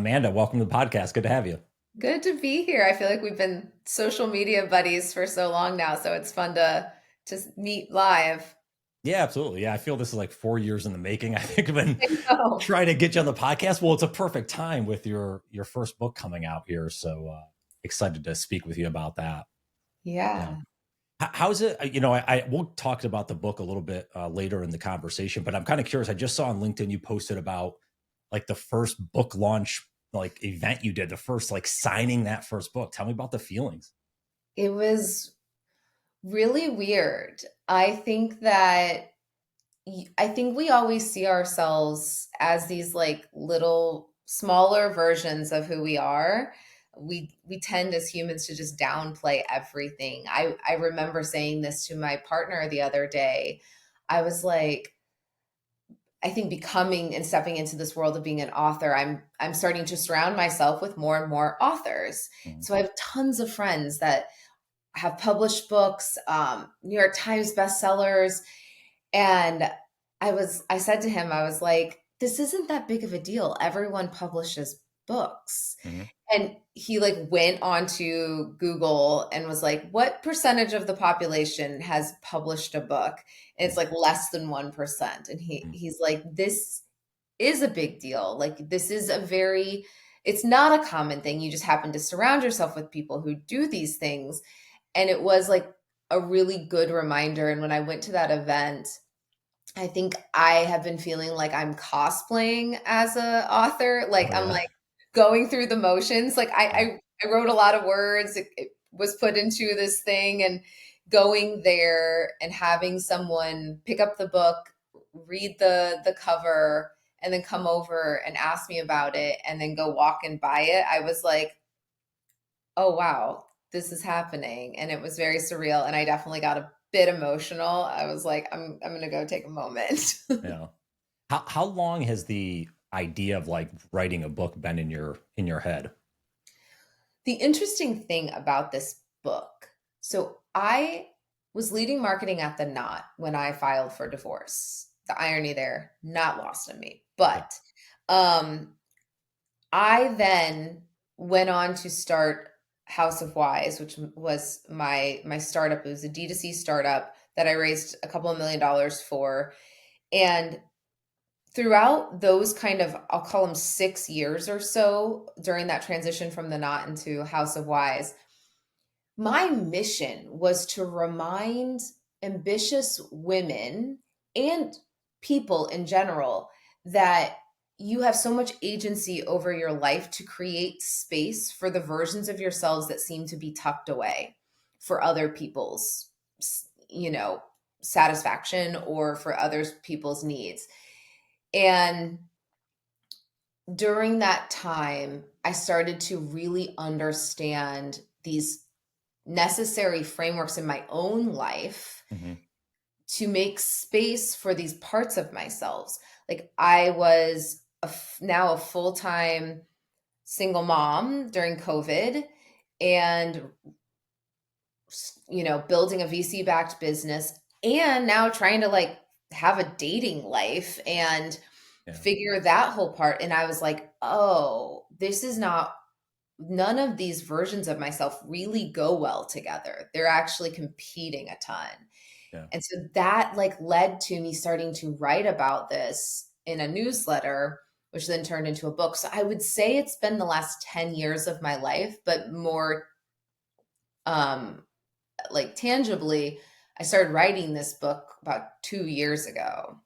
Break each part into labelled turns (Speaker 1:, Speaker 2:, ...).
Speaker 1: Amanda, welcome to the podcast. Good to have you.
Speaker 2: Good to be here. I feel like we've been social media buddies for so long now, so it's fun to just meet live.
Speaker 1: Yeah, absolutely. Yeah, I feel this is like 4 years in the making. I think I've been
Speaker 2: I know.
Speaker 1: trying to get you on the podcast. Well, it's a perfect time with your first book coming out here. So excited to speak with you about that. Yeah.
Speaker 2: Yeah.
Speaker 1: How's it? We'll talk about the book a little bit later in the conversation, but I'm kind of curious. I just saw on LinkedIn you posted about like the first book launch like event you did, the first like signing that first book. Tell me about the feelings.
Speaker 2: It was really weird. I think we always see ourselves as these like little smaller versions of who we are. We tend as humans to just downplay everything. I remember saying this to my partner the other day. I was like, I think becoming and stepping into this world of being an author, I'm starting to surround myself with more and more authors.
Speaker 1: Mhm.
Speaker 2: So I have tons of friends that have published books, New York Times bestsellers, and I said to him, I was like, this isn't that big of a deal. Everyone publishes books.
Speaker 1: Mhm.
Speaker 2: And he like went onto Google and was like, what percentage of the population has published a book? And it's like less than 1%. And
Speaker 1: Mhm.
Speaker 2: he's like, this is a big deal. Like this is it's not a common thing. You just happen to surround yourself with people who do these things. And it was like a really good reminder. And when I went to that event, I think I have been feeling like I'm cosplaying as a author. Like
Speaker 1: Oh
Speaker 2: I'm
Speaker 1: yeah.
Speaker 2: like going through the motions. Like I,
Speaker 1: Yeah.
Speaker 2: I, I wrote a lot of words. It was put into this thing and going there and having someone pick up the book, read the cover, and then come over and ask me about it and then go walk and buy it. I was like, oh wow, this is happening. And it was very surreal. And I definitely got a bit emotional. I was like, I'm gonna go take a moment.
Speaker 1: Yeah. How long has the idea of like writing a book been in your head?
Speaker 2: The interesting thing about this book, so I was leading marketing at the Knot when I filed for divorce. The irony there, not lost on me.
Speaker 1: Yeah.
Speaker 2: But um, I then went on to start House of Wise, which was my startup. It was a D2C startup that I raised a couple of $1 million for. And throughout those kind of, I'll call them 6 years or so during that transition from the Knot into House of Wise, my mission was to remind ambitious women and people in general that you have so much agency over your life to create space for the versions of yourselves that seem to be tucked away for other people's, you know, satisfaction or for others people's needs. And during that time, I started to really understand these necessary frameworks in my own life
Speaker 1: Mhm.
Speaker 2: to make space for these parts of myself. Like I was now a full-time single mom during COVID and building a VC backed business and now trying to like have a dating life and
Speaker 1: Yeah.
Speaker 2: figure that whole part. And I was like, oh, this is not, none of these versions of myself really go well together. They're actually competing a ton.
Speaker 1: Yeah.
Speaker 2: And so that like led to me starting to write about this in a newsletter, which then turned into a book. So I would say it's been the last 10 years of my life, but more um like tangibly, I started writing this book about 2 years ago.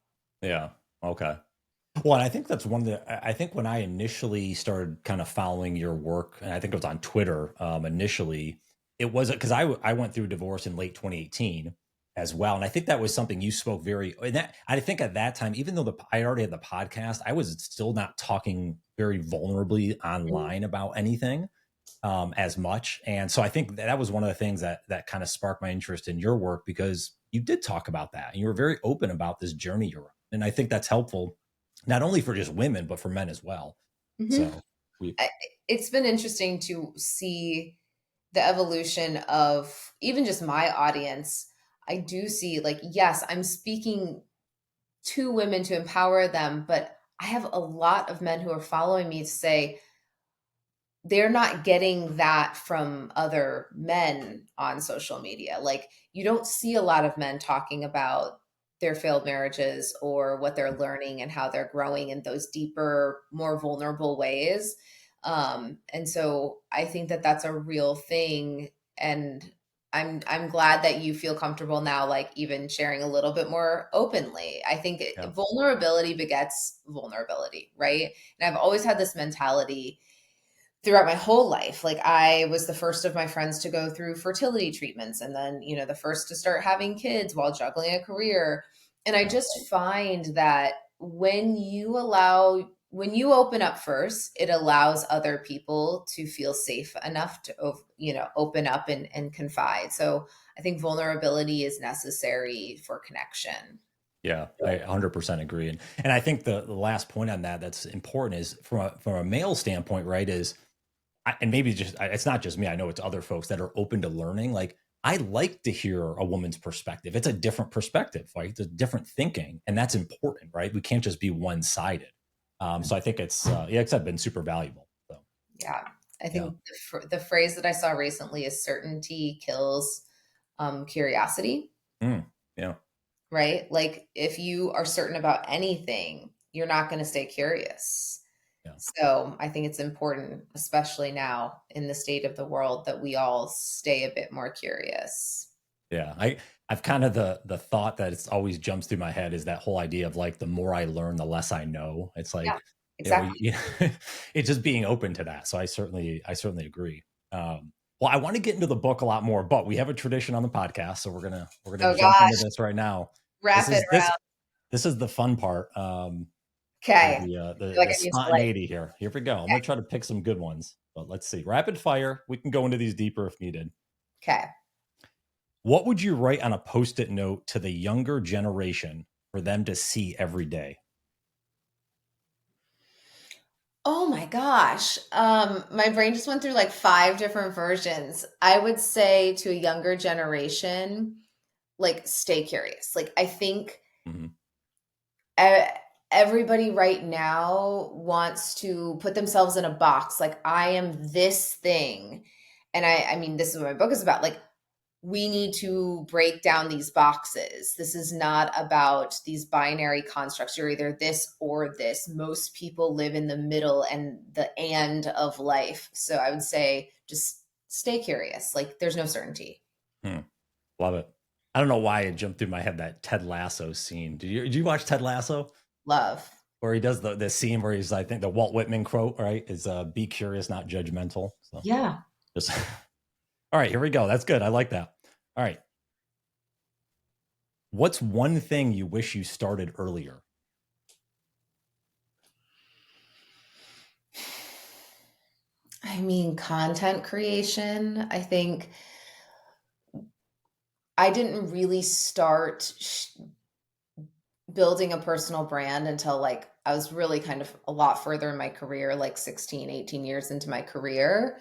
Speaker 1: Yeah. Okay. Well, and I think that's one that I think when I initially started kind of following your work, and I think it was on Twitter initially, it was because I went through divorce in late 2018 as well, and I think that was something you spoke very. And that I think at that time, even though I already had the podcast, I was still not talking very vulnerably online about anything as much, and so I think that was one of the things that kind of sparked my interest in your work because you did talk about that, and you were very open about this journey you're on, and I think that's helpful not only for just women but for men as well.
Speaker 2: Mhm.
Speaker 1: So we,
Speaker 2: I, it's been interesting to see the evolution of even just my audience. I do see, like, yes, I'm speaking to women to empower them, but I have a lot of men who are following me to say, they're not getting that from other men on social media. Like, you don't see a lot of men talking about their failed marriages or what they're learning and how they're growing in those deeper, more vulnerable ways. And so I think that that's a real thing. And I'm glad that you feel comfortable now, like even sharing a little bit more openly. I think
Speaker 1: Yeah.
Speaker 2: vulnerability begets vulnerability, right? And I've always had this mentality throughout my whole life. Like, I was the first of my friends to go through fertility treatments, and then, the first to start having kids while juggling a career. And I
Speaker 1: Yeah.
Speaker 2: just find that when you open up first, it allows other people to feel safe enough to, open up and confide. So I think vulnerability is necessary for connection.
Speaker 1: Yeah, I 100% agree. And I think the last point on that that's important is from a male standpoint, right? And maybe it's not just me. I know it's other folks that are open to learning. Like, I like to hear a woman's perspective. It's a different perspective, right? It's a different thinking, and that's important, right? We can't just be one sided. So I think it's yeah, it's been super valuable. So
Speaker 2: Yeah. I
Speaker 1: yeah.
Speaker 2: think the phrase that I saw recently is certainty kills curiosity,
Speaker 1: Mm, yeah.
Speaker 2: right? Like, if you are certain about anything, you're not going to stay curious.
Speaker 1: Yeah.
Speaker 2: So I think it's important, especially now in the state of the world, that we all stay a bit more curious.
Speaker 1: Yeah, I've kind of the thought that it's always jumps through my head is that whole idea of like the more I learn, the less I know. It's
Speaker 2: Yeah,
Speaker 1: like
Speaker 2: exactly.
Speaker 1: it's just being open to that. So I certainly agree. Well, I want to get into the book a lot more, but we have a tradition on the podcast, so we're gonna
Speaker 2: Oh
Speaker 1: jump into
Speaker 2: gosh,
Speaker 1: this right now. This
Speaker 2: wrap it
Speaker 1: is this
Speaker 2: around.
Speaker 1: this is the fun part.
Speaker 2: Okay. I
Speaker 1: The
Speaker 2: feel like
Speaker 1: the
Speaker 2: I need to like,
Speaker 1: spontaneity here. Here we go. I'm gonna try to pick some good ones, but let's see. Rapid fire. We can go into these deeper if needed.
Speaker 2: okay.
Speaker 1: What would you write on a Post-it note to the younger generation for them to see every day?
Speaker 2: Oh my gosh. My brain just went through like five different versions. I would say to a younger generation, like, stay curious. Like, I think
Speaker 1: Mhm.
Speaker 2: e- everybody right now wants to put themselves in a box. Like, I am this thing. And I mean, this is what my book is about. Like, we need to break down these boxes. This is not about these binary constructs. You're either this or this. Most people live in the middle and the and of life. So I would say just stay curious. Like, there's no certainty.
Speaker 1: Hmm. Love it. I don't know why it jumped through my head that Ted Lasso scene. Did you watch Ted Lasso?
Speaker 2: Love.
Speaker 1: Where he does the scene where he's I think the Walt Whitman quote, right? Is be curious, not judgmental. So
Speaker 2: Yeah.
Speaker 1: just all right, here we go. That's good. I like that. All right. What's one thing you wish you started earlier?
Speaker 2: I mean, content creation. I think I didn't really start building a personal brand until, like, I was really kind of a lot further in my career, like 16, 18 years into my career.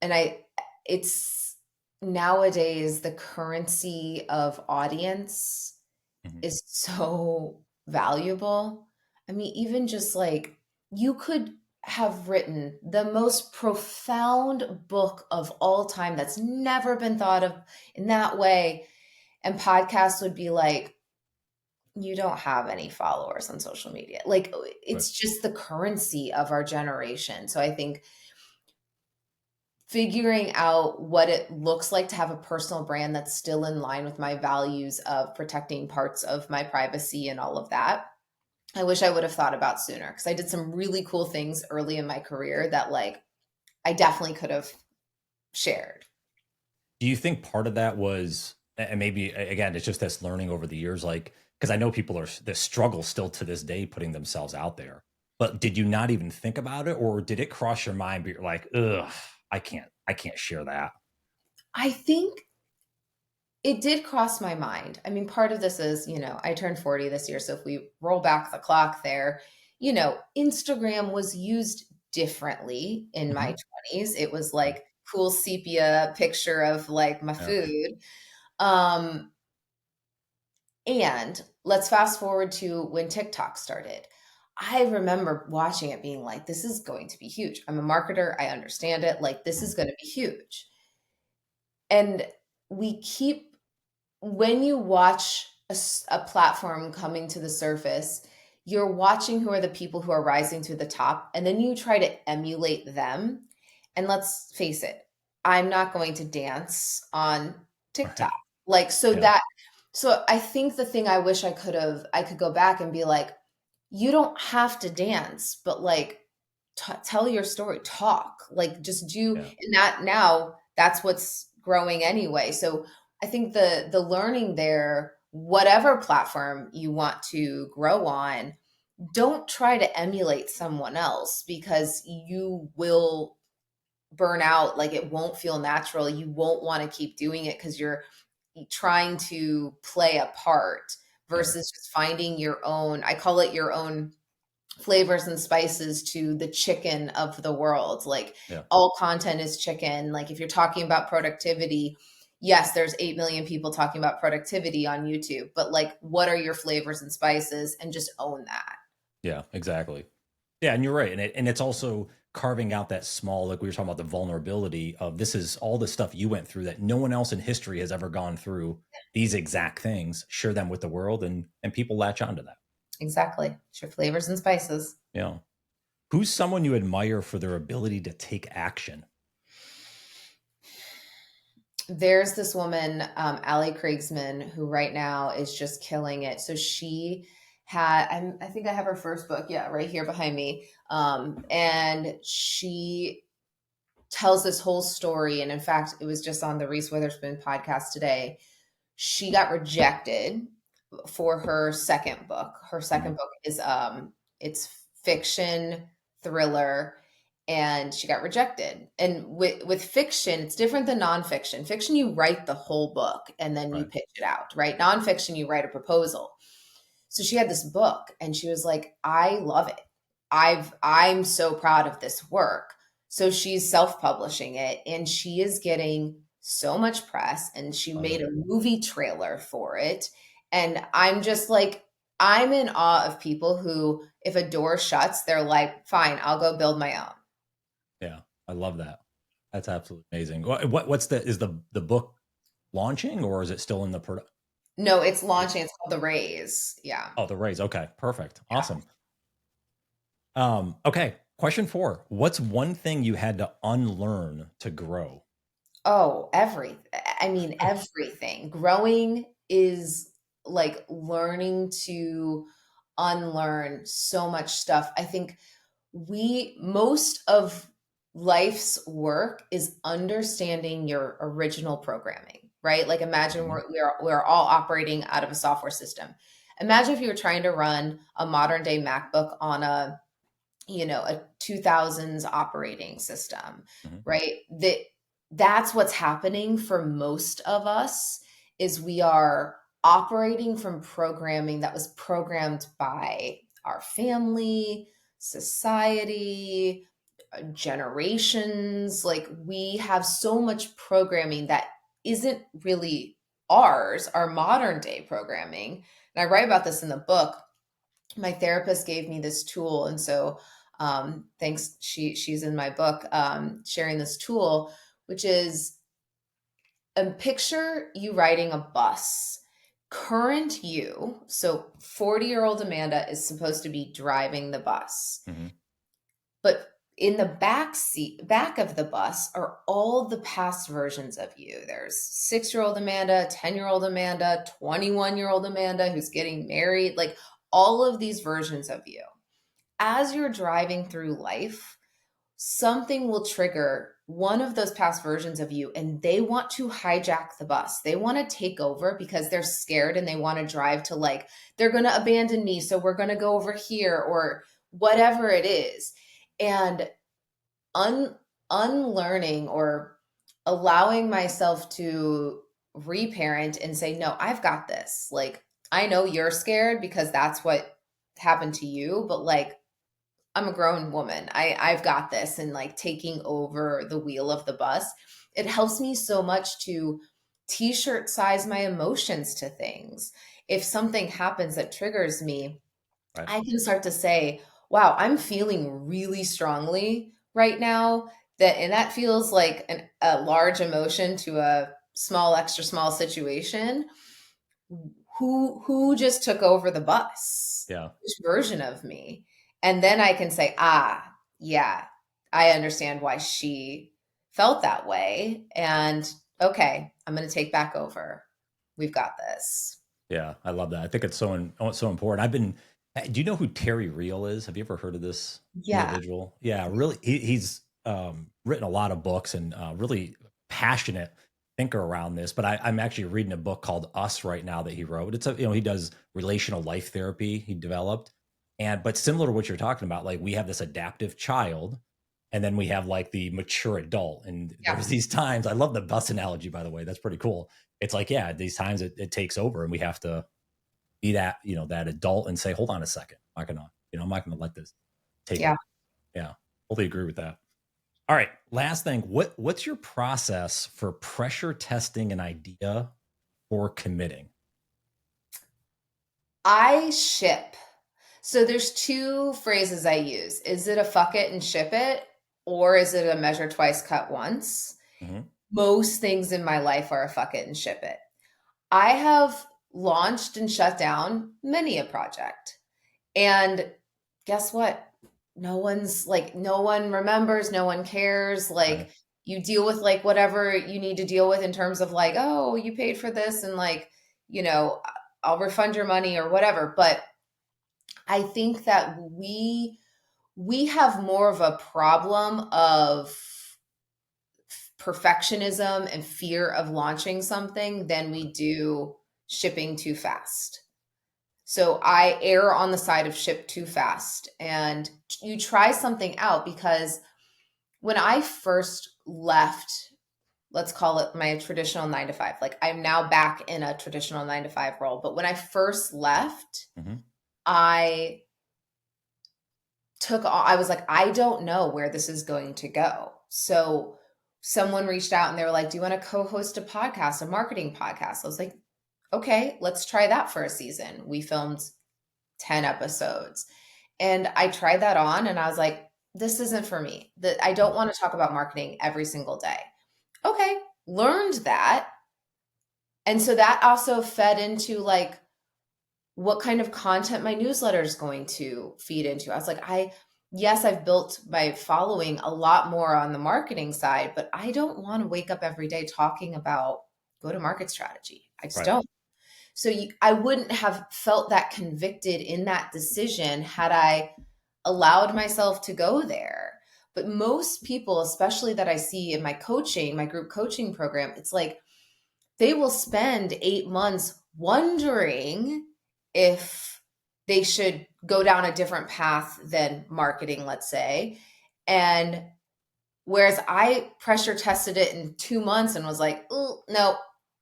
Speaker 2: And it's nowadays the currency of audience
Speaker 1: Mhm.
Speaker 2: is so valuable. I mean, even just like, you could have written the most profound book of all time that's never been thought of in that way. And podcasts would be like, you don't have any followers on social media. Like,
Speaker 1: Right.
Speaker 2: it's just the currency of our generation. So I think figuring out what it looks like to have a personal brand that's still in line with my values of protecting parts of my privacy and all of that. I wish I would have thought about sooner, because I did some really cool things early in my career that, like, I definitely could have shared.
Speaker 1: Do you think part of that was, and maybe again, it's just this learning over the years, like, because I know people are this struggle still to this day putting themselves out there. But did you not even think about it, or did it cross your mind? But you're like, ugh, I can't share that.
Speaker 2: I think it did cross my mind. I mean, part of this is, I turned 40 this year. So if we roll back the clock there, Instagram was used differently in my
Speaker 1: Mhm.
Speaker 2: 20s. It was
Speaker 1: Yeah,
Speaker 2: like cool sepia picture of like my
Speaker 1: yeah,
Speaker 2: food. Um, and let's fast forward to when TikTok started. I remember watching it being like, this is going to be huge. I'm a marketer. I understand it. Like, this is
Speaker 1: Mhm.
Speaker 2: going to be huge. And we keep, when you watch a platform coming to the surface, you're watching who are the people who are rising to the top, and then you try to emulate them. And let's face it, I'm not going to dance on TikTok.
Speaker 1: Right.
Speaker 2: Like,
Speaker 1: Yeah.
Speaker 2: so I think the thing I wish I could go back and be like, you don't have to dance, but like, tell your story, talk, like just do,
Speaker 1: Yeah.
Speaker 2: and that now that's what's growing anyway. So I think the learning there, whatever platform you want to grow on, don't try to emulate someone else because you will burn out. Like it won't feel natural. You won't want to keep doing it because you're trying to play a part
Speaker 1: Yeah.
Speaker 2: versus just finding your own, I call it your own flavors and spices to the chicken of the world. Like
Speaker 1: Yeah.
Speaker 2: all content is chicken. Like if you're talking about productivity, yes, there's 8 million people talking about productivity on YouTube, but like what are your flavors and spices, and just own that.
Speaker 1: Yeah, exactly. Yeah, and you're right. And it's also carving out that small, like we were talking about the vulnerability of this is all the stuff you went through that no one else in history has ever gone through these exact things, share them with the world and people latch onto that.
Speaker 2: Exactly. It's your flavors and spices.
Speaker 1: You know. Who's someone you admire for their ability to take action?
Speaker 2: There's this woman, Allie Kriegsman, who right now is just killing it. So she had, I think I have her first book, yeah, right here behind me. And she tells this whole story. And in fact, it was just on the Reese Witherspoon podcast today. She got rejected for her second book. Her second
Speaker 1: Mhm.
Speaker 2: book is it's fiction, thriller, and she got rejected. And with fiction, it's different than nonfiction. Fiction, you write the whole book and then you
Speaker 1: Right.
Speaker 2: pitch it out, right? Nonfiction, you write a proposal. So she had this book and she was like, I love it. I'm so proud of this work. So she's self-publishing it and she is getting so much press, and she
Speaker 1: I
Speaker 2: made
Speaker 1: love
Speaker 2: a
Speaker 1: it.
Speaker 2: movie trailer for it. And I'm just like, I'm in awe of people who, if a door shuts, they're like, fine, I'll go build my own.
Speaker 1: Yeah, I love that. That's absolutely amazing. What's the is the book launching or is it still in the product?
Speaker 2: No, it's launching. It's called The Raise. Yeah.
Speaker 1: Oh, the raise. Okay, perfect. Awesome. Okay, question 4. What's one thing you had to unlearn to grow?
Speaker 2: Oh, I mean, everything. Growing is like learning to unlearn so much stuff. I think most of life's work is understanding your original programming, right? Like imagine
Speaker 1: Mhm.
Speaker 2: we're all operating out of a software system. Imagine if you were trying to run a modern day MacBook on a 2000s operating system,
Speaker 1: Mhm.
Speaker 2: right? That's what's happening for most of us, is we are operating from programming that was programmed by our family, society, generations. Like we have so much programming that isn't really ours, our modern day programming. And I write about this in the book. My therapist gave me this tool, and so thanks, she's in my book, sharing this tool, which is a picture you riding a bus. Current you, so 40-year-old Amanda is supposed to be driving the bus,
Speaker 1: Mhm.
Speaker 2: but in the back of the bus are all the past versions of you. There's 6-year-old Amanda, 10-year-old Amanda, 21-year-old Amanda who's getting married, like all of these versions of you. As you're driving through life, something will trigger one of those past versions of you, and they want to hijack the bus. They want to take over because they're scared and they want to drive to, like, they're going to abandon me, so we're going to go over here, or whatever it is. And un- unlearning or allowing myself to reparent and say, no, I've got this. Like, I know you're scared because that's what happened to you, but like, I'm a grown woman. I've got this, and like taking over the wheel of the bus. It helps me so much to t-shirt size my emotions to things. If something happens that triggers me,
Speaker 1: Right.
Speaker 2: I can start to say, wow, I'm feeling really strongly right now and that feels like a large emotion to a small, extra small situation. Who just took over the bus?
Speaker 1: Yeah.
Speaker 2: Which version of me? And then I can say, yeah, I understand why she felt that way. And okay, I'm going to take back over. We've got this.
Speaker 1: Yeah. I love that. I think it's so important. Do you know who Terry Real is? Have you ever heard of this
Speaker 2: Yeah.
Speaker 1: individual? Yeah. Really. He's written a lot of books and really passionate thinker around this. But I'm actually reading a book called Us right now that he wrote. He does relational life therapy he developed. But similar to what you're talking about, like we have this adaptive child and then we have like the mature adult. And
Speaker 2: Yeah.
Speaker 1: there's these times, I love the bus analogy, by the way. That's pretty cool. It's like, yeah, these times it takes over and we have to be that, that adult and say, hold on a second. I'm not gonna let this take
Speaker 2: Yeah.
Speaker 1: over. Yeah. Totally agree with that. All right. Last thing. What's your process for pressure testing an idea or committing?
Speaker 2: I ship. So there's two phrases I use. Is it a fuck it and ship it? Or is it a measure twice, cut once?
Speaker 1: Hmm.
Speaker 2: Most things in my life are a fuck it and ship it. I have launched and shut down many a project. And guess what? No one remembers, no one cares.
Speaker 1: Right.
Speaker 2: Like you deal with like whatever you need to deal with in terms of like, oh, you paid for this and like, you know, I'll refund your money or whatever. But I think that we have more of a problem of perfectionism and fear of launching something than we do shipping too fast. So I err on the side of ship too fast. And you try something out because when I first left, let's call it my traditional 9 to 5, like I'm now back in a traditional 9 to 5 role. But when I first left,
Speaker 1: Hmm.
Speaker 2: I I was like, I don't know where this is going to go. So someone reached out and they were like, do you want to co-host a podcast, a marketing podcast? I was like, okay, let's try that for a season. We filmed 10 episodes and I tried that on and I was like, this isn't for me. That I don't want to talk about marketing every single day. Okay, learned that. And so that also fed into like what kind of content my newsletter is going to feed into. I was like, yes, I've built my following a lot more on the marketing side, but I don't want to wake up every day talking about go to market strategy. I just
Speaker 1: Right.
Speaker 2: don't. So I wouldn't have felt that convicted in that decision had I allowed myself to go there. But most people, especially that I see in my coaching, my group coaching program, it's like they will spend 8 months wondering if they should go down a different path than marketing, let's say. And whereas I pressure tested it in 2 months and was like, oh, no,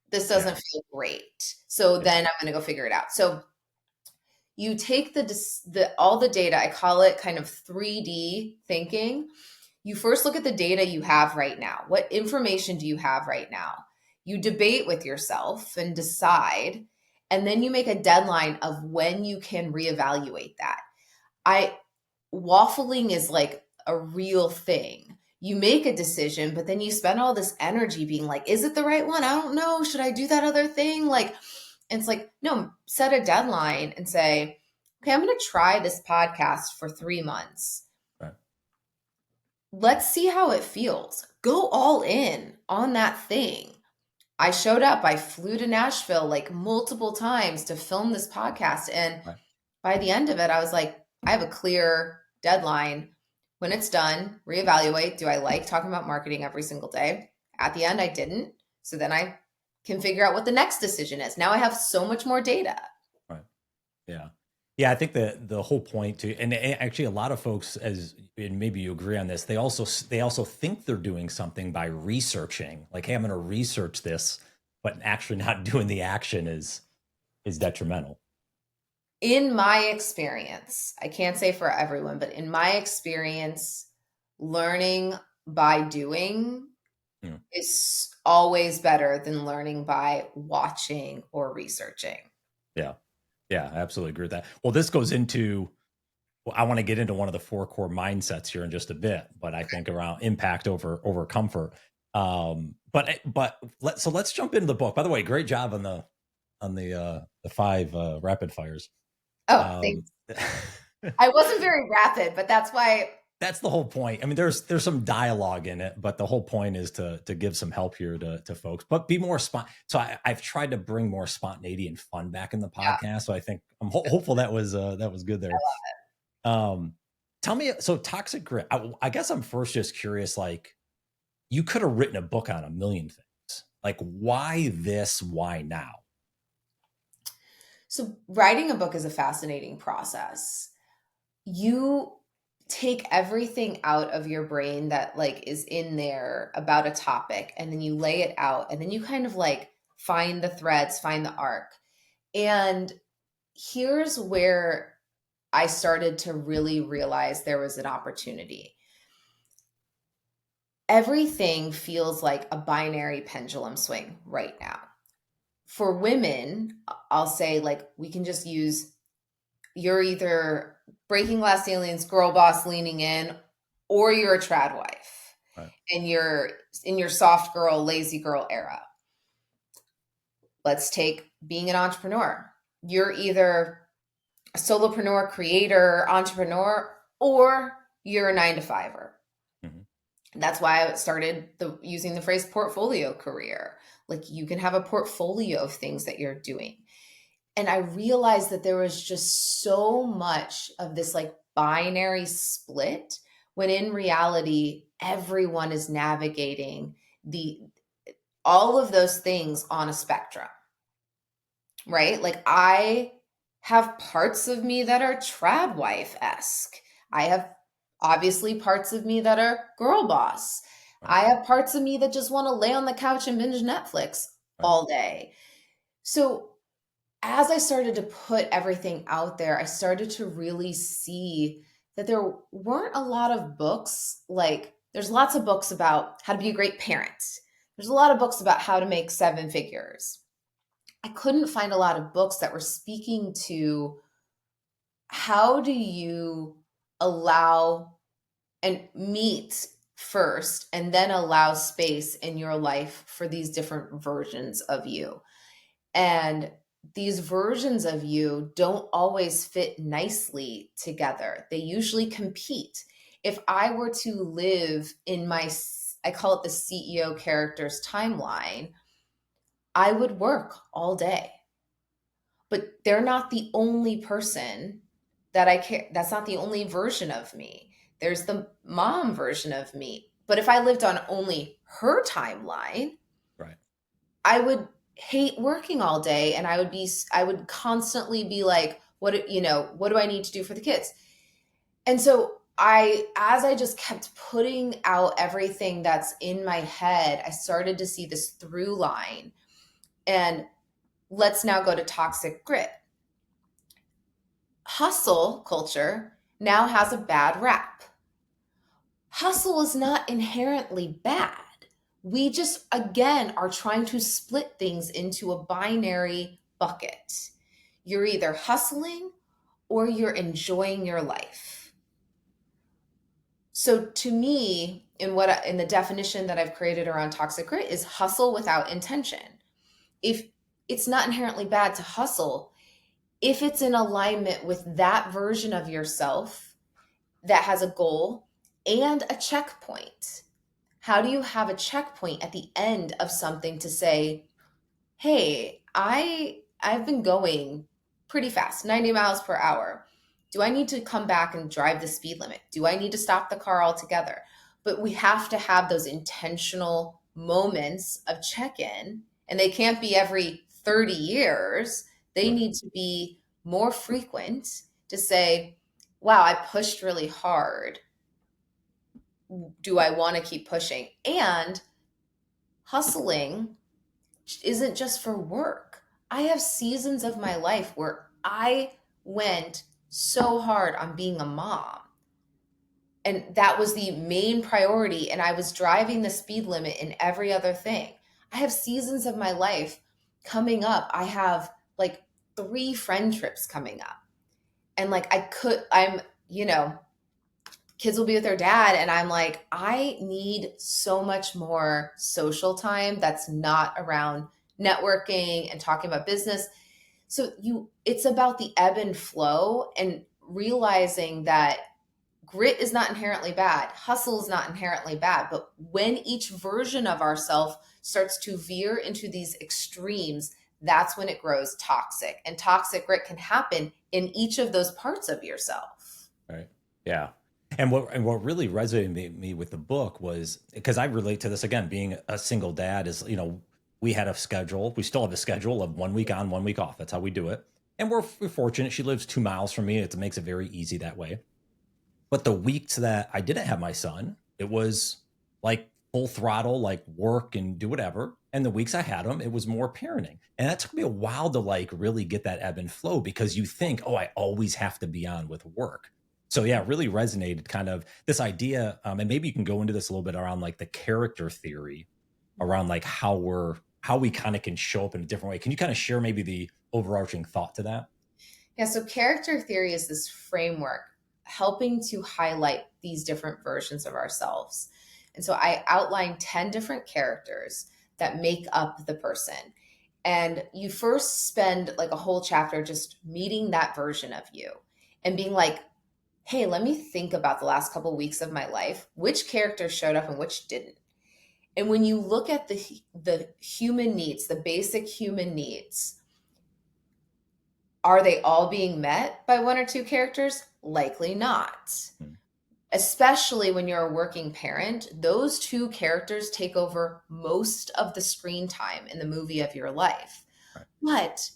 Speaker 2: this
Speaker 1: Yeah.
Speaker 2: doesn't feel great. So
Speaker 1: Yeah.
Speaker 2: then I'm going to go figure it out. So you take all the data, I call it kind of 3D thinking. You first look at the data you have right now. What information do you have right now? You debate with yourself and decide, and then you make a deadline of when you can reevaluate that. I Waffling is like a real thing. You make a decision, but then you spend all this energy being like, is it the right one? I don't know. Should I do that other thing? Like, and it's like, no, set a deadline and say, okay, I'm going to try this podcast for 3 months.
Speaker 1: Right.
Speaker 2: Let's see how it feels. Go all in on that thing. I showed up. I flew to Nashville like multiple times to film this podcast. And
Speaker 1: Right.
Speaker 2: by the end of it, I was like, I have a clear deadline. When it's done, reevaluate. Do I like talking about marketing every single day? At the end, I didn't. So then I can figure out what the next decision is. Now I have so much more data.
Speaker 1: Right. Yeah. Yeah, I think the whole point to, and actually a lot of folks, and maybe you agree on this, they also think they're doing something by researching, like, hey, I'm going to research this, but actually not doing the action is detrimental.
Speaker 2: In my experience, I can't say for everyone, but in my experience, learning by doing
Speaker 1: Mm.
Speaker 2: is always better than learning by watching or researching.
Speaker 1: Yeah. Yeah, I absolutely agree with that. Well, this goes into, well, I want to get into one of the four core mindsets here in just a bit, but I think around impact over comfort. So let's jump into the book. By the way, great job on the five rapid fires.
Speaker 2: Oh,
Speaker 1: Um,
Speaker 2: thanks. I wasn't very rapid, but that's why.
Speaker 1: that's the whole point. I mean, there's some dialogue in it, but the whole point is to give some help here to folks, but be more So I've tried to bring more spontaneity and fun back in the
Speaker 2: Yeah.
Speaker 1: podcast. So I think I'm hopeful that was good there. Um, Tell me, so toxic grit. I guess I'm first just curious. Like, you could have written a book on a million things. Like, why this? Why now?
Speaker 2: So writing a book is a fascinating process. You take everything out of your brain that like is in there about a topic, and then you lay it out, and then you kind of like find the threads, find the arc. And here's where I started to really realize there was an opportunity. Everything feels like a binary pendulum swing right now. For women, I'll say like we can just use, you're either breaking glass ceilings, girl boss leaning in, or you're a trad wife
Speaker 1: Right.
Speaker 2: and you're in your soft girl, lazy girl era. Let's take being an entrepreneur. You're either a solopreneur, creator, entrepreneur, or you're a 9 to 5er. Mm-hmm. That's why I started using the phrase portfolio career. Like you can have a portfolio of things that you're doing. And I realized that there was just so much of this like binary split, when in reality, everyone is navigating all of those things on a spectrum, right? Like I have parts of me that are trad wife-esque. I have obviously parts of me that are girl boss. Right. I have parts of me that just want to lay on the couch and binge Netflix all day. So as I started to put everything out there, I started to really see that there weren't a lot of books. Like there's lots of books about how to be a great parent. There's a lot of books about how to make 7 figures. I couldn't find a lot of books that were speaking to how do you allow and meet first and then allow space in your life for these different versions of you. And these versions of you don't always fit nicely together. They usually compete. If I were to live in I call it the CEO character's timeline, I would work all day. But they're not the only person that I care. That's not the only version of me. There's the mom version of me. But if I lived on only her timeline,
Speaker 1: right,
Speaker 2: I would hate working all day, and I would constantly be like, what do I need to do for the kids? And so as I just kept putting out everything that's in my head, I started to see this through line. And let's now go to toxic grit. Hustle culture now has a bad rap. Hustle is not inherently bad. We just, again, are trying to split things into a binary bucket. You're either hustling or you're enjoying your life. So to me, in the definition that I've created around toxic grit is hustle without intention. If it's not inherently bad to hustle, if it's in alignment with that version of yourself that has a goal and a checkpoint. How do you have a checkpoint at the end of something to say, hey, I've been going pretty fast, 90 miles per hour. Do I need to come back and drive the speed limit? Do I need to stop the car altogether? But we have to have those intentional moments of check-in, and they can't be every 30 years. They need to be more frequent to say, wow, I pushed really hard. Do I want to keep pushing? And hustling isn't just for work. I have seasons of my life where I went so hard on being a mom. And that was the main priority. And I was driving the speed limit in every other thing. I have seasons of my life coming up. I have like 3 friend trips coming up. And like I'm, kids will be with their dad, and I'm like, I need so much more social time that's not around networking and talking about business. So it's about the ebb and flow, and realizing that grit is not inherently bad, hustle is not inherently bad, but when each version of ourselves starts to veer into these extremes, that's when it grows toxic. And toxic grit can happen in each of those parts of yourself.
Speaker 1: Right. Yeah. And what really resonated me with the book was because I relate to this again, being a single dad is, we had a schedule. We still have a schedule of 1 week on, 1 week off. That's how we do it. And we're fortunate. She lives 2 miles from me. It makes it very easy that way. But the weeks that I didn't have my son, it was like full throttle, like work and do whatever. And the weeks I had him, it was more parenting. And that took me a while to like really get that ebb and flow, because you think, oh, I always have to be on with work. So yeah, it really resonated kind of this idea. And maybe you can go into this a little bit around like the character theory around like how we kind of can show up in a different way. Can you kind of share maybe the overarching thought to that?
Speaker 2: Yeah, so character theory is this framework helping to highlight these different versions of ourselves. And so I outlined 10 different characters that make up the person. And you first spend like a whole chapter just meeting that version of you and being like, hey, let me think about the last couple of weeks of my life, which characters showed up and which didn't. And when you look at the human needs, the basic human needs, are they all being met by one or two characters? Likely not.
Speaker 1: Hmm.
Speaker 2: Especially when you're a working parent, those two characters take over most of the screen time in the movie of your life.
Speaker 1: Right.
Speaker 2: But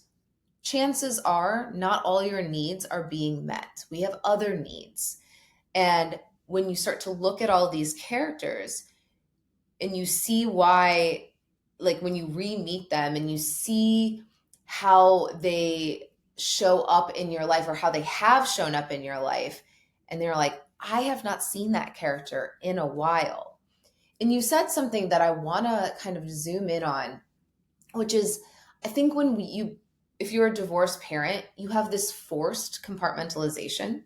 Speaker 2: chances are not all your needs are being met. We have other needs. And when you start to look at all these characters and you see why, like when you re-meet them and you see how they show up in your life or how they have shown up in your life, and they're like, I have not seen that character in a while. And you said something that I want to kind of zoom in on, which is, I think if you're a divorced parent, you have this forced compartmentalization.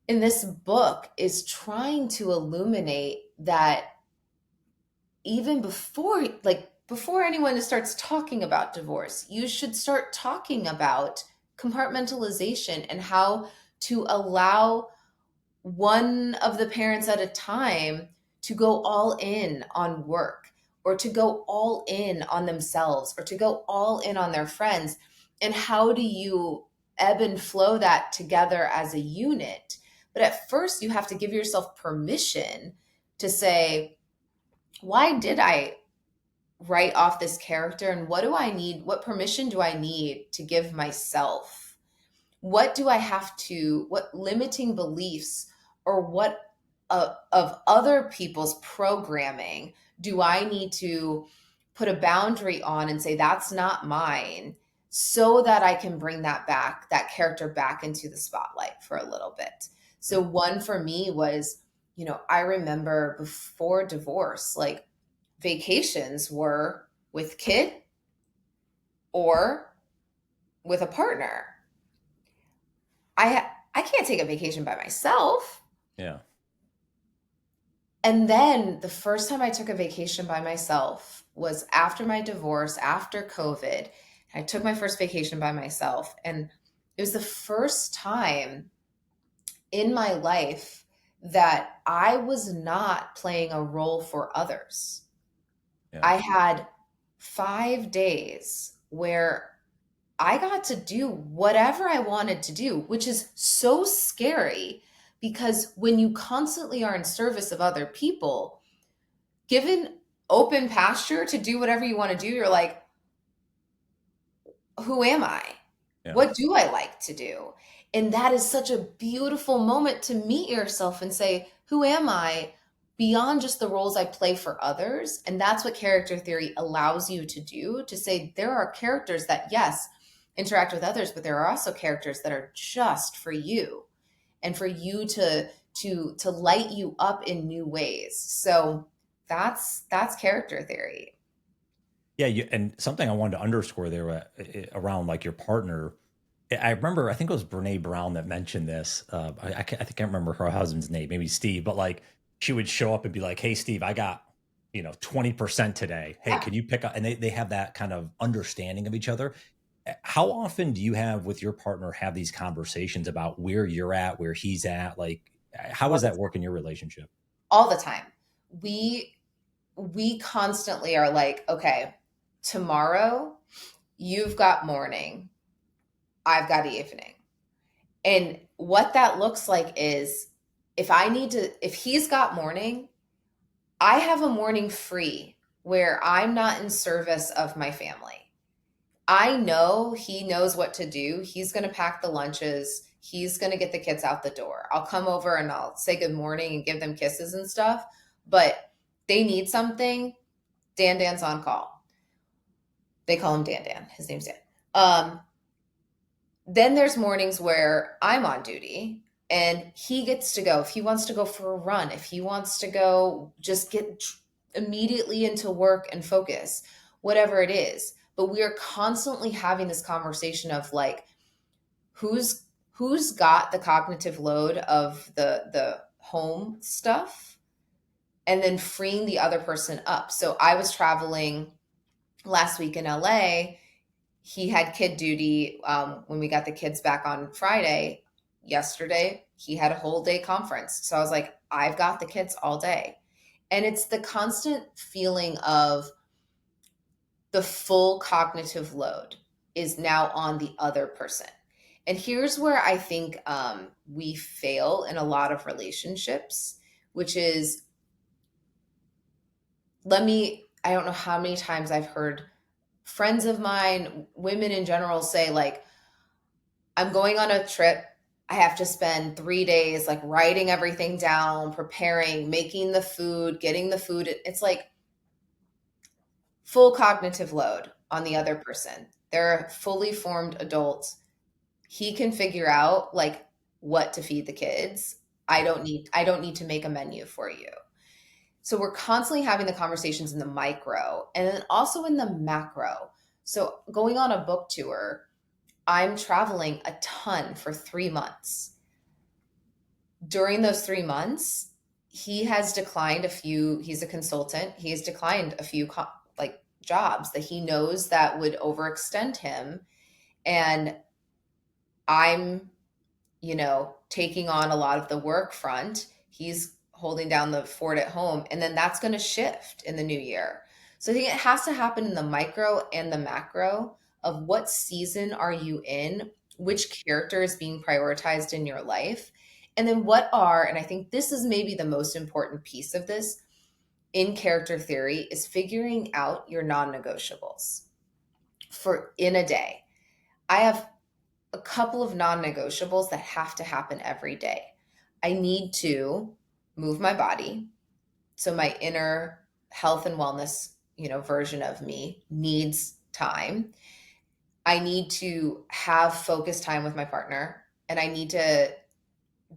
Speaker 2: And this book is trying to illuminate that even before anyone starts talking about divorce, you should start talking about compartmentalization and how to allow one of the parents at a time to go all in on work, or to go all in on themselves, or to go all in on their friends. And how do you ebb and flow that together as a unit? But at first, you have to give yourself permission to say, why did I write off this character, and what do I need? What permission do I need to give myself? What do I have to, what limiting beliefs or what of other people's programming do I need to put a boundary on and say, that's not mine, so that I can bring that character back into the spotlight for a little bit. So one for me was, I remember before divorce, like vacations were with kid or with a partner. I can't take a vacation by myself.
Speaker 1: Yeah.
Speaker 2: And then the first time I took a vacation by myself was after my divorce, after COVID. I took my first vacation by myself. And it was the first time in my life that I was not playing a role for others.
Speaker 1: Yeah.
Speaker 2: I had 5 days where I got to do whatever I wanted to do, which is so scary, because when you constantly are in service of other people, given open pasture to do whatever you want to do, you're like, who am I?
Speaker 1: Yeah.
Speaker 2: What do I like to do? And that is such a beautiful moment to meet yourself and say, who am I beyond just the roles I play for others? And that's what character theory allows you to do, to say there are characters that, yes, interact with others, but there are also characters that are just for you and for you to light you up in new ways. So that's character theory.
Speaker 1: Yeah, and something I wanted to underscore there around like your partner. I remember, I think it was Brene Brown that mentioned this. I think I can't remember her husband's name, maybe Steve, but like she would show up and be like, "Hey, Steve, I got 20% today. Hey,
Speaker 2: Yeah.
Speaker 1: can you pick up?" And they have that kind of understanding of each other. How often do you have with your partner have these conversations about where you're at, where he's at? Like, how
Speaker 2: All
Speaker 1: does
Speaker 2: the
Speaker 1: that work in your relationship?
Speaker 2: all the time. We we constantly are like, okay, tomorrow you've got morning, I've got evening. And what that looks like is if he's got morning, I have a morning free where I'm not in service of my family. I know he knows what to do. He's going to pack the lunches. He's going to get the kids out the door. I'll come over and I'll say good morning and give them kisses and stuff. But they need something. Dan's on call. They call him Dan. His name's Dan. Um, then there's mornings where I'm on duty and he gets to go. If he wants to go for a run, if he wants to go just get immediately into work and focus, whatever it is. But we are constantly having this conversation of like, who's got the cognitive load of the home stuff and then freeing the other person up. So I was traveling last week in LA. He had kid duty when we got the kids back on Friday. Yesterday, he had a whole day conference. So I was like, I've got the kids all day. And it's the constant feeling of the full cognitive load is now on the other person. And here's where I think we fail in a lot of relationships, which is I don't know how many times I've heard friends of mine, women in general, say, like, I'm going on a trip. I have to spend 3 days like writing everything down, preparing, making the food, getting the food. It's like full cognitive load on the other person. They're a fully formed adult. He can figure out like what to feed the kids. I don't need to make a menu for you. So we're constantly having the conversations in the micro and then also in the macro. So going on a book tour, I'm traveling a ton for 3 months. During those 3 months, he's a consultant. He has declined a few like jobs that he knows that would overextend him. And I'm, taking on a lot of the work front. He's holding down the fort at home. And then that's going to shift in the new year. So I think it has to happen in the micro and the macro of what season are you in, which character is being prioritized in your life. And then and I think this is maybe the most important piece of this in character theory is figuring out your non-negotiables for in a day. I have a couple of non-negotiables that have to happen every day. I need to move my body. So my inner health and wellness, version of me needs time. I need to have focused time with my partner and I need to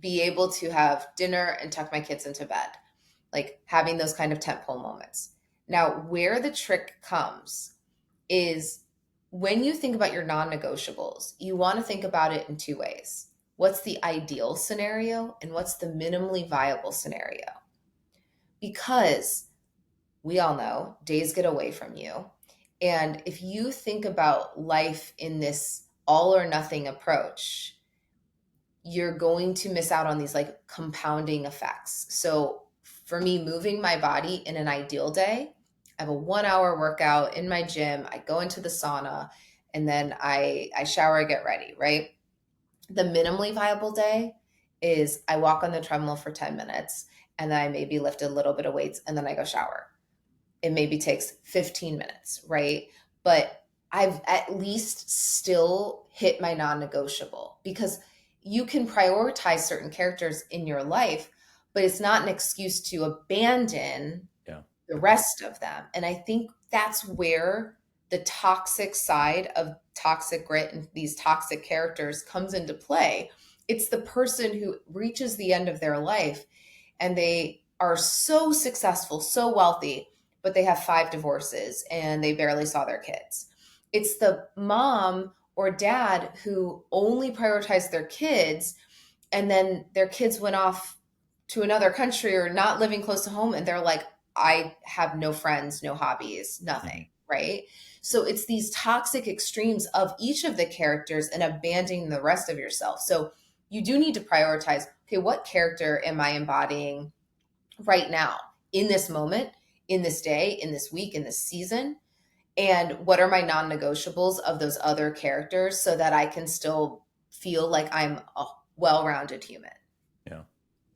Speaker 2: be able to have dinner and tuck my kids into bed. Like having those kind of tentpole moments. Now, where the trick comes is when you think about your non negotiables, you want to think about it in two ways. What's the ideal scenario and what's the minimally viable scenario? Because we all know days get away from you. And if you think about life in this all or nothing approach, you're going to miss out on these like compounding effects. So for me, moving my body in an ideal day, I have a 1 hour workout in my gym. I go into the sauna and then I shower, I get ready, right? The minimally viable day is I walk on the treadmill for 10 minutes and then I maybe lift a little bit of weights and then I go shower. It maybe takes 15 minutes, right? But I've at least still hit my non negotiable because you can prioritize certain characters in your life, but it's not an excuse to abandon
Speaker 1: Yeah.
Speaker 2: the rest of them. And I think that's where the toxic side of toxic grit and these toxic characters comes into play. It's the person who reaches the end of their life and they are so successful, so wealthy, but they have 5 divorces and they barely saw their kids. It's the mom or dad who only prioritized their kids, and then their kids went off to another country or not living close to home, and they're like, I have no friends, no hobbies, nothing,
Speaker 1: Mhm.
Speaker 2: right? So it's these toxic extremes of each of the characters and abandoning the rest of yourself. So you do need to prioritize, okay, what character am I embodying right now, in this moment, in this day, in this week, in this season? And what are my non-negotiables of those other characters so that I can still feel like I'm a well-rounded human?
Speaker 1: Yeah.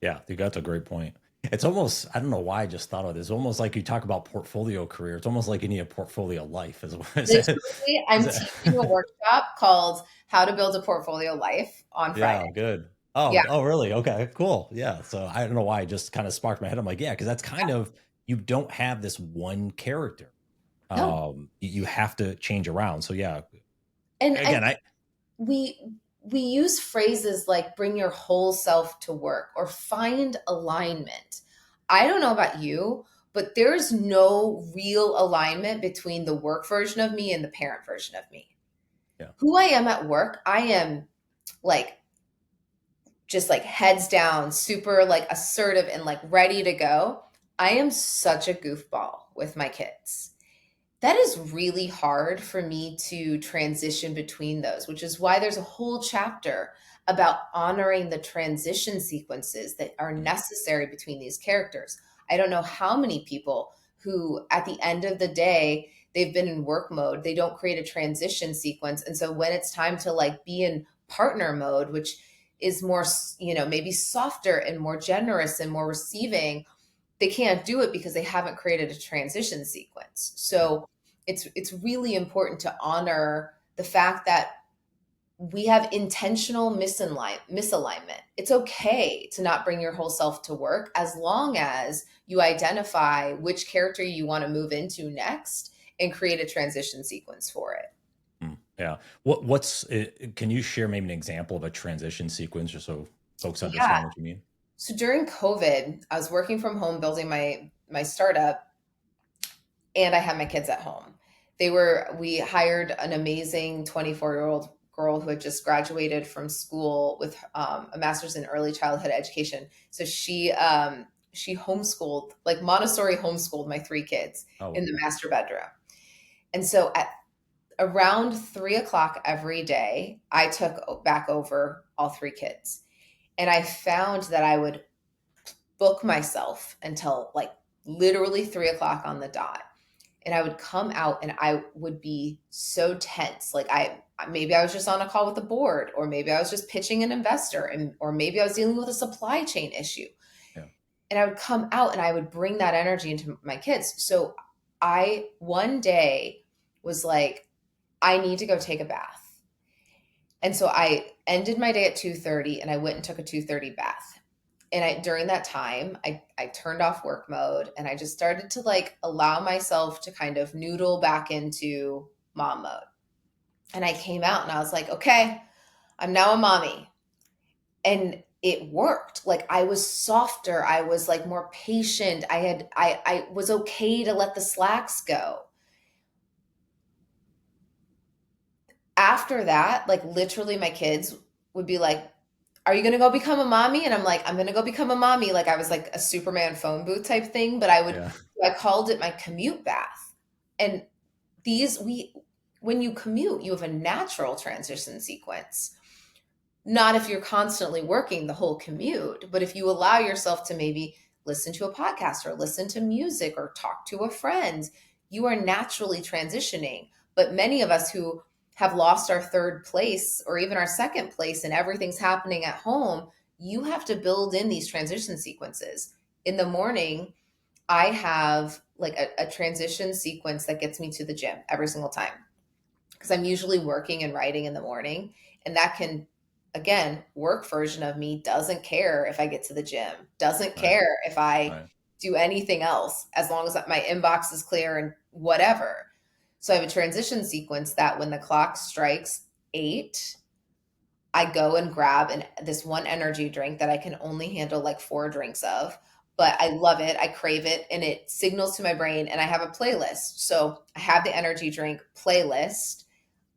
Speaker 1: Yeah. I think that's a great point. It's almost, I don't know why I just thought of this. It's almost like you talk about portfolio career. It's almost like you need a portfolio life as well.
Speaker 2: Literally, I'm teaching a workshop called How to Build a Portfolio Life on Friday.
Speaker 1: Yeah, good.
Speaker 2: Yeah,
Speaker 1: Oh, really? Okay, cool. Yeah. So I don't know why it just kind of sparked my head. I'm like, yeah, because that's kind of, you don't have this one character.
Speaker 2: no.
Speaker 1: You have to change around. So yeah,
Speaker 2: And I
Speaker 1: again, I
Speaker 2: we we use phrases like bring your whole self to work or find alignment. I don't know about you, but there's no real alignment between the work version of me and the parent version of me.
Speaker 1: yeah.
Speaker 2: Who I am at work, I am like just like heads down, super like assertive and like ready to go. I am such a goofball with my kids. That is really hard for me to transition between those, which is why there's a whole chapter about honoring the transition sequences that are
Speaker 1: Mm,
Speaker 2: necessary between these characters. I don't know how many people who, at the end of the day, they've been in work mode, they don't create a transition sequence. And so when it's time to like be in partner mode, which is more, maybe softer and more generous and more receiving, they can't do it because they haven't created a transition sequence.
Speaker 1: yeah.
Speaker 2: So it's really important to honor the fact that we have intentional misalignment. It's okay to not bring your whole self to work as long as you identify which character you want to move into next and create a transition sequence for it.
Speaker 1: Yeah. Can you share maybe an example of a transition sequence just so folks
Speaker 2: Yeah.
Speaker 1: understand what you mean?
Speaker 2: So during COVID, I was working from home building my startup, and I had my kids at home. We hired an amazing 24-year-old girl who had just graduated from school with a master's in early childhood education. So she homeschooled, like Montessori homeschooled my 3 kids
Speaker 1: Oh,
Speaker 2: in the master bedroom. And so at around 3 o'clock every day, I took back over all 3 kids. And I found that I would book myself until like literally 3 o'clock on the dot, and I would come out and I would be so tense. Like maybe I was just on a call with the board, or maybe I was just pitching an investor, or maybe I was dealing with a supply chain issue.
Speaker 1: yeah.
Speaker 2: And I would come out and I would bring that energy into my kids. So I one day was like, I need to go take a bath. And so I ended my day at 2:30 and I went and took a 2:30 bath. And during that time, I turned off work mode and I just started to like allow myself to kind of noodle back into mom mode. And I came out and I was like, okay, I'm now a mommy. And it worked. Like I was softer. I was like more patient. I was okay to let the slacks go. After that, like literally my kids would be like, are you going to go become a mommy? And I'm like, I'm going to go become a mommy. Like I was like a Superman phone booth type thing, but
Speaker 1: Yeah.
Speaker 2: I called it my commute bath. And when you commute, you have a natural transition sequence. Not if you're constantly working the whole commute, but if you allow yourself to maybe listen to a podcast or listen to music or talk to a friend, you are naturally transitioning. But many of us who have lost our third place or even our second place and everything's happening at home, you have to build in these transition sequences. In the morning, I have like a transition sequence that gets me to the gym every single time, because I'm usually working and writing in the morning. And that can, again, work version of me doesn't care if I get to the gym, doesn't
Speaker 1: Right.
Speaker 2: care if I
Speaker 1: Right.
Speaker 2: do anything else, as long as my inbox is clear and whatever. So I have a transition sequence that when the clock strikes 8, I go and grab this one energy drink that I can only handle like 4 drinks of. but I love it. I crave it, and it signals to my brain, and I have a playlist. So I have the energy drink playlist.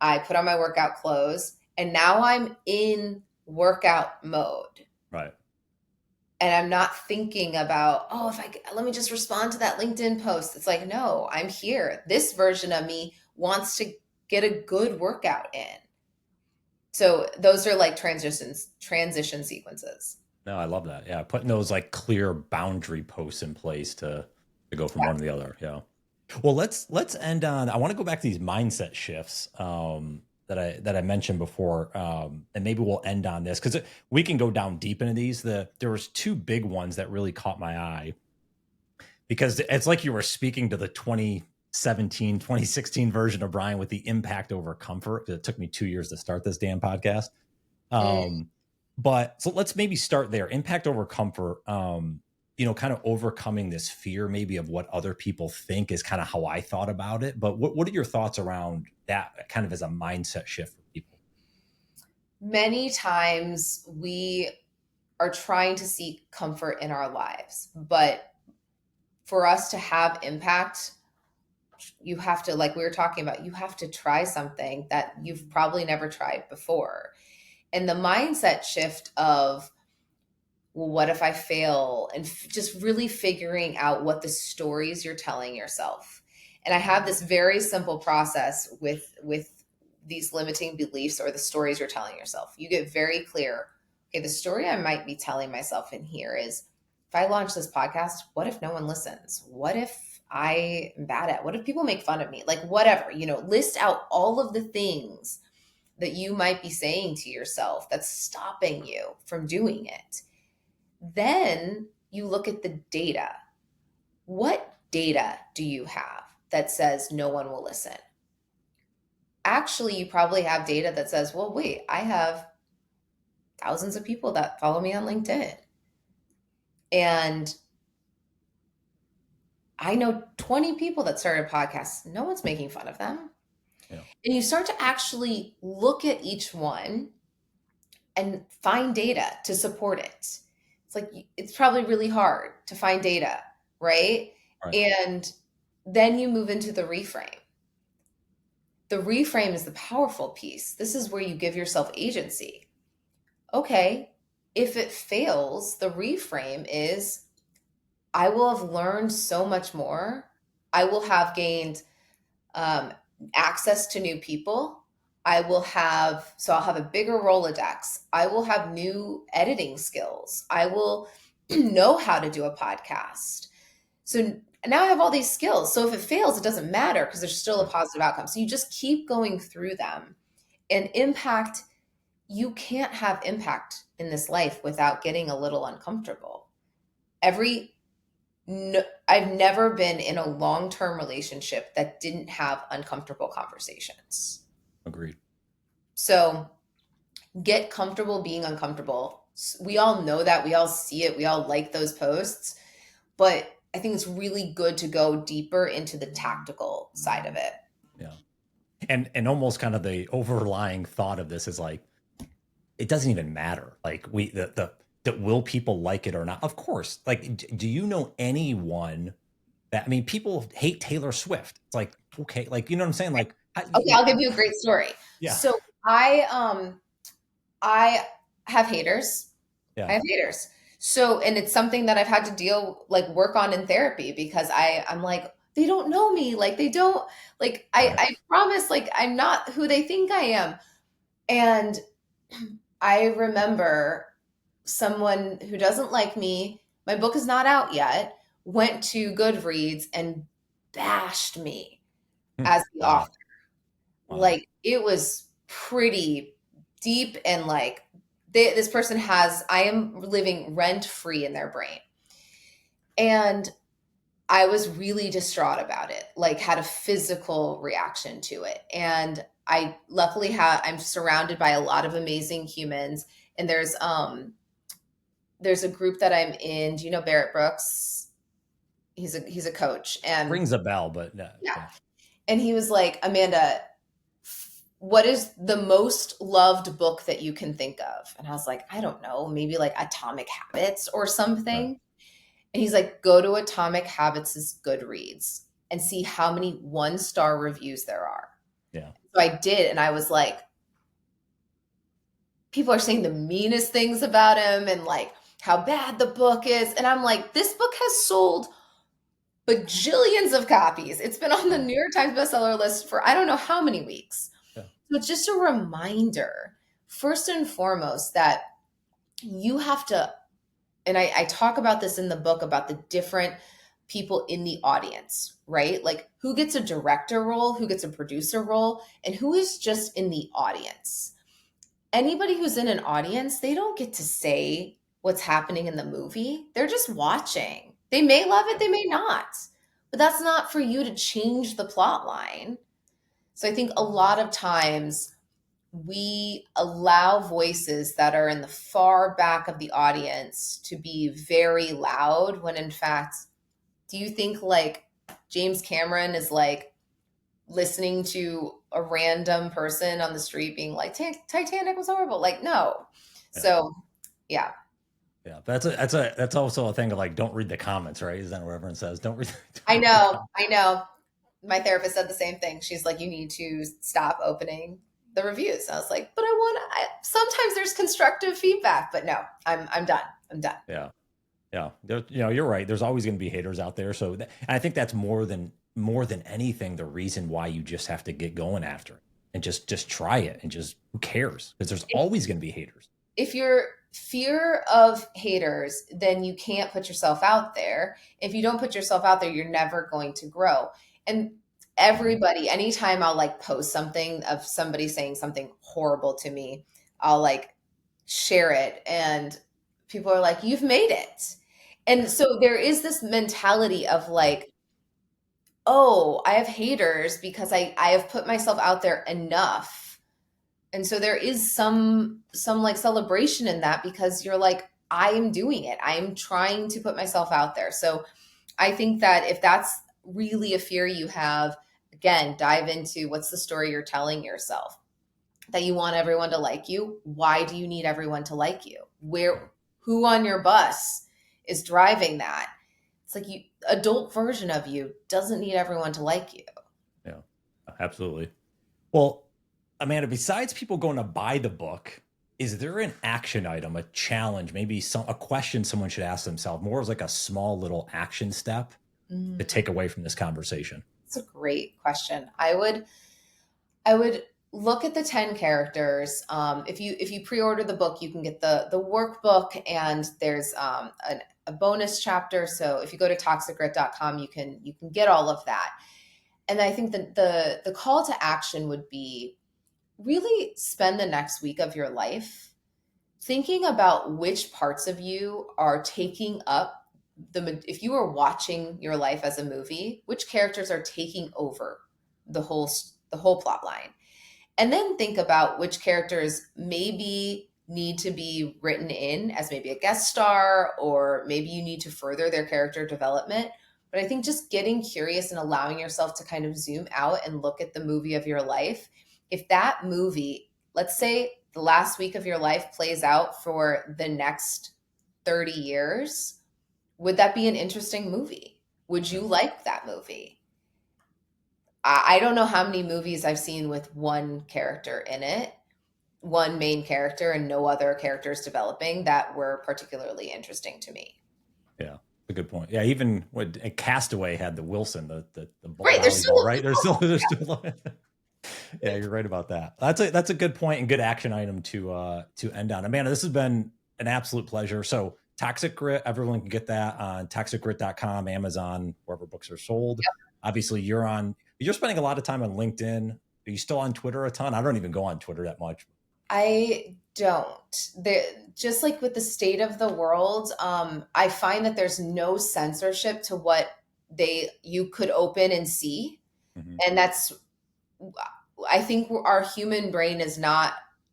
Speaker 2: I put on my workout clothes, and now I'm in workout mode.
Speaker 1: Right.
Speaker 2: And I'm not thinking about, oh, if let me just respond to that LinkedIn post. It's like, no, I'm here. This version of me wants to get a good workout in. So those are like transition sequences.
Speaker 1: No, I love that. Yeah, putting those like clear boundary posts in place to go from
Speaker 2: Yeah.
Speaker 1: one to the other. Yeah. Well, let's end on. I want to go back to these mindset shifts that I mentioned before, and maybe we'll end on this because we can go down deep into these. There was two big ones that really caught my eye because it's like you were speaking to the 2017, 2016 version of Brian with the impact over comfort. It took me 2 years to start this damn podcast.
Speaker 2: Mm.
Speaker 1: But so let's maybe start there. Impact over comfort. Kind of overcoming this fear maybe of what other people think is kind of how I thought about it. But what are your thoughts around that kind of as a mindset shift for people?
Speaker 2: Many times we are trying to seek comfort in our lives, but for us to have impact, you have to, like we were talking about, you have to try something that you've probably never tried before. And the mindset shift of, well, what if I fail? And just really figuring out what the stories you're telling yourself. And I have this very simple process with these limiting beliefs or the stories you're telling yourself. You get very clear. Okay, the story I might be telling myself in here is, if I launch this podcast, what if no one listens? What if I am bad at? What if people make fun of me? Like whatever, list out all of the things that you might be saying to yourself that's stopping you from doing it. Then you look at the data. What data do you have that says no one will listen? Actually, you probably have data that says, well, wait, I have thousands of people that follow me on LinkedIn. And I know 20 people that started podcasts. No one's making fun of them.
Speaker 1: Yeah.
Speaker 2: And you start to actually look at each one and find data to support it. It's like, it's probably really hard to find data, right?
Speaker 1: Right.
Speaker 2: And then you move into the reframe. The reframe is the powerful piece. This is where you give yourself agency. Okay, if it fails, the reframe is, I will have learned so much more. I will have gained access to new people. I'll have a bigger Rolodex. I will have new editing skills. I will know how to do a podcast. So now I have all these skills. So if it fails, it doesn't matter because there's still a positive outcome. So you just keep going through them. And impact, you can't have impact in this life without getting a little uncomfortable. I've never been in a long-term relationship that didn't have uncomfortable conversations.
Speaker 1: Agreed.
Speaker 2: So get comfortable being uncomfortable. We all know that. We all see it. We all like those posts. But I think it's really good to go deeper into the tactical side of it.
Speaker 1: Yeah. And almost kind of the overlying thought of this is like, it doesn't even matter. Like that will people like it or not? Of course. Like, do you know anyone that, I mean, people hate Taylor Swift. It's like, okay, like, you know what I'm saying? Like,
Speaker 2: Okay, I'll give you a great story.
Speaker 1: Yeah.
Speaker 2: So I have haters.
Speaker 1: Yeah.
Speaker 2: I have haters. So, and it's something that I've had to work on in therapy because I'm like, they don't know me. Like they don't, like, I promise, like, I'm not who they think I am. And I remember someone who doesn't like me, my book is not out yet, went to Goodreads and bashed me as the author.
Speaker 1: Wow.
Speaker 2: Like it was pretty deep and like this person I am living rent free in their brain. And I was really distraught about it, like had a physical reaction to it. And I luckily I'm surrounded by a lot of amazing humans. And there's a group that I'm in. Do you know Barrett Brooks? He's a coach and
Speaker 1: rings a bell, but no.
Speaker 2: Yeah. And he was like, Amanda, what is the most loved book that you can think of? And I was like, I don't know, maybe like Atomic Habits or something. Right. And he's like, go to Atomic Habits' Goodreads and see how many 1-star reviews there are.
Speaker 1: Yeah.
Speaker 2: So I did, and I was like, people are saying the meanest things about him and like how bad the book is. And I'm like, this book has sold bajillions of copies. It's been on the
Speaker 1: Yeah.
Speaker 2: New York Times bestseller list for I don't know how many weeks.
Speaker 1: Yeah.
Speaker 2: So it's just a reminder, first and foremost, that you have to, and I talk about this in the book about the different people in the audience, right? Like who gets a director role, who gets a producer role, and who is just in the audience. Anybody who's in an audience, they don't get to say what's happening in the movie. They're just watching. They may love it, they may not. But that's not for you to change the plot line. So I think a lot of times we allow voices that are in the far back of the audience to be very loud when in fact, do you think like James Cameron is like listening to a random person on the street being like Titanic was horrible? Like no.
Speaker 1: Yeah.
Speaker 2: So yeah.
Speaker 1: Yeah. That's also a thing of like, don't read the comments, right? Is that what everyone says?
Speaker 2: I
Speaker 1: Don't read the
Speaker 2: know.
Speaker 1: comments.
Speaker 2: I know. My therapist said the same thing. She's like, you need to stop opening the reviews. And I was like, but sometimes there's constructive feedback, but no, I'm done. I'm done.
Speaker 1: Yeah. Yeah. You're right. There's always going to be haters out there. So I think that's more than anything, the reason why you just have to get going after it and just try it and just, who cares? Because there's always going to be haters.
Speaker 2: If you're fear of haters, then you can't put yourself out there. If you don't put yourself out there, you're never going to grow. And everybody, anytime I'll like post something of somebody saying something horrible to me, I'll like share it and people are like, you've made it. And so there is this mentality of like, oh, I have haters because I have put myself out there enough. And so there is some like celebration in that because you're like, I am doing it. I am trying to put myself out there. So I think that if that's really a fear you have, again, dive into what's the story you're telling yourself. That you want everyone to like you. Why do you need everyone to like you? Who on your bus is driving that? It's like adult version of you doesn't need everyone to like you.
Speaker 1: Yeah, absolutely. Well, Amanda, besides people going to buy the book, is there an action item, a challenge, maybe a question someone should ask themselves, more as like a small little action step to take away from this conversation?
Speaker 2: It's a great question. I would look at the 10 characters. If you pre-order the book, you can get the workbook and there's a bonus chapter. So if you go to toxicgrit.com, you can get all of that. And I think that the call to action would be really spend the next week of your life thinking about which parts of you are taking up if you are watching your life as a movie, which characters are taking over the whole plot line. And then think about which characters maybe need to be written in as maybe a guest star, or maybe you need to further their character development. But I think just getting curious and allowing yourself to kind of zoom out and look at the movie of your life. If that movie, let's say the last week of your life plays out for the next 30 years, would that be an interesting movie? Would you like that movie? I don't know how many movies I've seen with one character in it, one main character, and no other characters developing that were particularly interesting to me.
Speaker 1: Yeah, a good point. Yeah, even when Castaway had the Wilson, the
Speaker 2: Right. There's
Speaker 1: volleyball,
Speaker 2: still
Speaker 1: right? There's still yeah, you're right about that. That's a good point and good action item to end on. Amanda, this has been an absolute pleasure. So Toxic Grit, everyone can get that on toxicgrit.com, Amazon, wherever books are sold. Obviously, you're spending a lot of time on LinkedIn. Are you still on Twitter a ton? I don't even go on Twitter that much.
Speaker 2: I don't. Just like with the state of the world, I find that there's no censorship to what you could open and see.
Speaker 1: Mm-hmm.
Speaker 2: And I think our human brain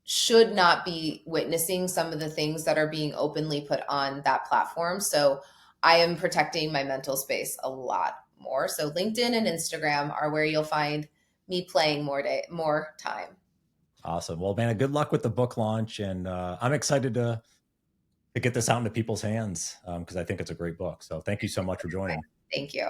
Speaker 2: should not be witnessing some of the things that are being openly put on that platform. So I am protecting my mental space a lot more. So LinkedIn and Instagram are where you'll find me playing more time.
Speaker 1: Awesome. Well, Amanda, good luck with the book launch, and I'm excited to to get this out into people's hands because I think it's a great book. So thank you so much for joining.
Speaker 2: Thank you.